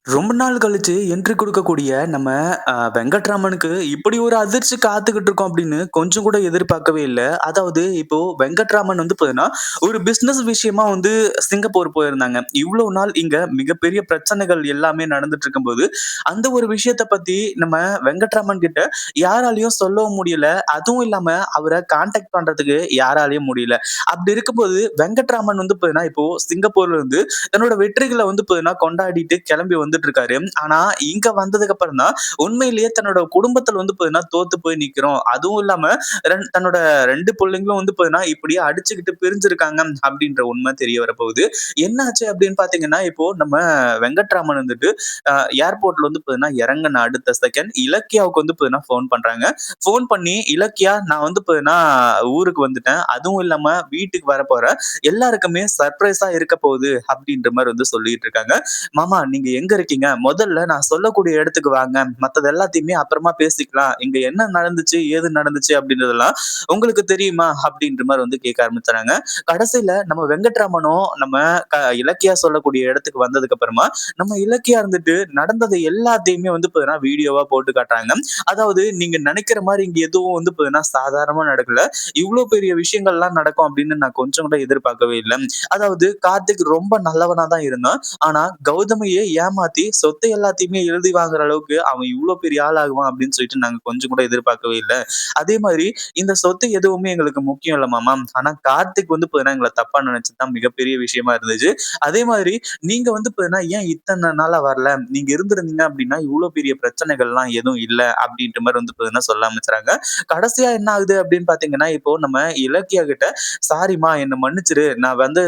ரொம்ப நாள் கழிச்சு என்ட்ரி குடுக்கக்கூடிய நம்ம வெங்கட்ராமனுக்கு இப்படி ஒரு அதிர்ச்சி காத்துக்கிட்டு இருக்கோம் அப்படின்னு கொஞ்சம் கூட எதிர்பார்க்கவே இல்ல. அதாவது இப்போ வெங்கட்ராமன் வந்து பார்த்தீங்கன்னா, ஒரு பிசினஸ் விஷயமா வந்து சிங்கப்பூர் போயிருந்தாங்க. இவ்வளவு நாள் இங்க மிகப்பெரிய பிரச்சனைகள் எல்லாமே நடந்துட்டு இருக்கும்போது, அந்த ஒரு விஷயத்த பத்தி நம்ம வெங்கட்ராமன் கிட்ட யாராலயும் சொல்லவும் முடியல. அதுவும் இல்லாம அவர கான்டாக்ட் பண்றதுக்கு யாராலயும் முடியல. அப்படி இருக்கும்போது வெங்கட்ராமன் வந்து பார்த்தீங்கன்னா, இப்போ சிங்கப்பூர்ல இருந்து தன்னோட வெற்றிகள வந்து பார்த்தீங்கன்னா கொண்டாடிட்டு கிளம்பி வந்துட்டு இருக்காரு. ஆனா, இங்க வந்ததுக்கு அப்புறம் தான் உண்மையிலேயே தன்னோட குடும்பத்துல வந்து பார்த்தீங்கன்னா தோத்து போய் நிக்கிறோம். அதுவும் இல்லாம தன்னோட 2 புள்ளைங்களும் வந்து பார்த்தீங்கன்னா இப்படியே அடிச்சுக்கிட்டு பிரிஞ்சிருக்காங்க அப்படின்ற உண்மை தெரிய வரப்போகுது. என்னாச்சு அப்படின்னு பார்த்தீங்கன்னா, இப்போ நம்ம வெங்கட்ராமன் வந்துட்டு அ ஏர்போர்ட்ல வந்து பார்த்தீங்கன்னா இறங்குன அடுத்த செகண்ட் இலக்கியாவுக்கு வந்து பார்த்தீங்கன்னா ஃபோன் பண்றாங்க. ஃபோன் பண்ணி, "இலக்கியா நான் வந்து பார்த்தீங்கன்னா ஊருக்கு வந்துட்டேன். அதுவும் இல்லாம வீட்டுக்கு வரப்போறேன். எல்லாருக்குமே சர்ப்ரைஸா இருக்க போகுது." அப்படின்ற மாரி வந்து சொல்லிட்டு இருக்காங்க. "மாமா நீங்க எங்க இருக்கீங்க? முதல்ல நான் சொல்லக்கூடிய இடத்துக்கு வாங்க. மத்தது எல்லாத்தையுமே அப்புறமா பேசிக்கலாம். இங்க என்ன நடந்துச்சு? ஏது நடந்துச்சு? அப்படின்றதெல்லாம் உங்களுக்கு தெரியுமா?" அப்படின்ற மாரி வந்து கேட்க ஆரம்பிச்சாங்க. கடைசியில நம்ம வெங்கட்ராமனும் நம்ம இலக்கியா சொல்லக்கூடிய இடத்துக்கு வந்ததுக்கு அப்புறமா, நம்ம இலக்கியா இருந்துட்டு நடந்தது எல்லாத்தையுமே வந்து பார்த்தீங்கன்னா வீடியோவா போட்டு காட்டுறாங்க. அதாவது நீங்க நினைக்கிற மாரி இங்க எதுவும் வந்து பார்த்தீங்கன்னா சாதாரணமா நடக்கல. இவ்ளோ பெரிய விஷயங்கள்லாம் நடக்கும் அப்படின்னு நான் கொஞ்சம் கூட எதிர்பார்க்கவே இல்ல. அதாவது கார்த்திக் ரொம்ப நல்லவனா தான் இருந்தான். ஆனா கௌதமையே ஏமாத்தி சொத்து எல்லாத்தையுமே எழுதி வாங்குற அளவுக்கு அவன் இவ்ளோ பெரிய ஆள் ஆகுவான் அப்படின்னு சொல்லிட்டு நாங்க கொஞ்சம் கூட எதிர்பார்க்கவே இல்ல. அதே மாதிரி இந்த சொத்து எதுவுமே எங்களுக்கு முக்கியம் இல்ல மாமா. ஆனா கார்த்திக் வந்து பார்த்தீங்கன்னா எங்கள தப்பா நினைச்சது தான் மிகப்பெரிய விஷயமா இருந்துச்சு. அதே மாதிரி நீங்க வந்து பார்த்தீங்கன்னா ஏன் இத்தன நாளா வரல? நீங்க இருந்திருந்தீங்க அப்படின்னா இவ்ளோ பெரிய பிரச்சனைகள்லாம் எதுவும் இல்ல அப்படின்ற மாரி வந்து பார்த்தீங்கன்னா சொல்ல ஆரம்பிச்சுறாங்க. கடைசியா என்ன ஆகுது அப்படின்னு பார்த்தீங்கன்னா, இப்போ நம்ம இலக்கியா கிட்ட சாரிம்மா என்ன மன்னிச்சிரு. நான் வந்து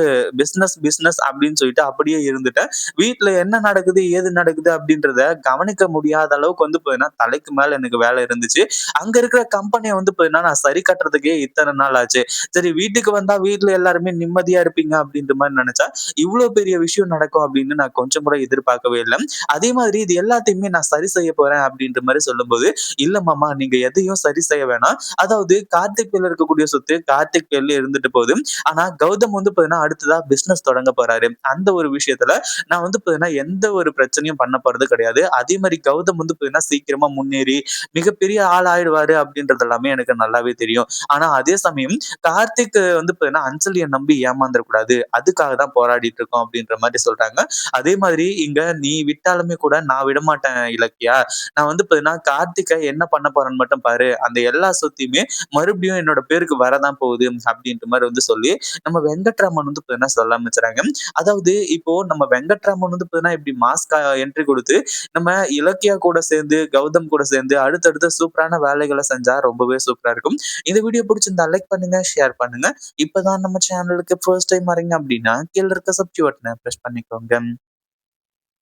பிசினஸ் அப்படின்னு சொல்லிட்டு அப்படியே இருந்துட்டேன். வீட்ல என்ன நடக்குது, ஏது நடக்குது அப்படின்றத கவனிக்க முடியாத அளவுக்கு வந்து பார்த்தீங்கன்னா, தலைக்கு மேல எனக்கு வேலை இருந்துச்சு. அங்க இருக்கிற கம்பெனிய வந்து பார்த்தீங்கன்னா, நான் சரி கட்டுறதுக்கே இத்தன நாள் ஆச்சு. சரி வீட்டுக்கு வந்தா வீட்ல எல்லாருமே நிம்மதியா இருப்பீங்க அப்படின்ற மாரி நெனச்சா, இவ்ளோ பெரிய விஷயம் நடக்கும் அப்படின்னு நான் கொஞ்சம் கூட எதிர்பார்க்கவே இல்ல. அதே மாதிரி இது எல்லாத்தையுமே நான் சரி செய்ய போறேன் அப்படின்ற மாரி சொல்லும்போது, "இல்ல மாமா நீங்க எதையும் சரி செய்ய வேணாம். அதாவது கார்த்திக் பேர்ல இருக்கக்கூடிய சொத்து கார்த்திக் பேர்ல இருந்துட்டு போகுது. ஆனா கௌதம் வந்து பார்த்தீங்கன்னா, அடுத்ததா பிசினஸ் தொடங்க போறாரு. அந்த ஒரு விஷயத்துல நான் வந்து பார்த்தீங்கன்னா, எந்த ஒரு பிரச்சனையும் பண்ண போறது கிடையாது. அதே மாரி கௌதம் வந்து பார்த்தீங்கன்னா, சீக்கிரமா முன்னேறி மிகப்பெரிய ஆள் ஆயிடுவாரு அப்படின்றது எல்லாமே எனக்கு நல்லாவே தெரியும். ஆனா அதே சமயம் கார்த்திக் வந்து பார்த்தீங்கன்னா, அஞ்சலிய நம்பி ஏமாந்துறக்கூடாது. அதுக்காக தான் போராடிட்டு இருக்கோம் அப்படின்ற மாரி சொல்றாங்க. அதே மாதிரி இங்க நீ விட்டாலுமே கூட நான் விடமாட்டேன் இலக்கியா. நான் வந்து பார்த்தீங்கன்னா, கார்த்திக்க என்ன பண்ண போறேன்னு மட்டும் பாரு. அந்த எல்லா சொத்தையுமே மறுபடியும் என்னோட பேருக்கு வரதான் போகுது அப்படின்ற மாரி வந்து சொல்லி, நம்ம வெங்கட்ராமன் வந்து பார்த்தீங்கன்னா சொல்ல ஆரம்பிச்சுறாங்க. அதாவது இப்போ நம்ம வெங்கட்ராமன் வந்து பார்த்தீங்கன்னா, இப்படி மாஸ் என்ட்ரி குடுத்து, நம்ம இலக்கியா கூட சேர்ந்து, கௌதம் கூட சேர்ந்து அடுத்தடுத்து சூப்பரான வேலைகள செஞ்சா ரொம்பவே சூப்பரா இருக்கும். இந்த வீடியோ புடிச்சிருந்தா லைக் பண்ணுங்க, ஷேர் பண்ணுங்க. இப்பதான் நம்ம சேனலுக்கு ஃபர்ஸ்ட் டைம் வரீங்க அப்படின்னா, கீழ இருக்க சப்ஸ்கிரைப் பட்டன பிரஸ் பண்ணிக்கோங்க.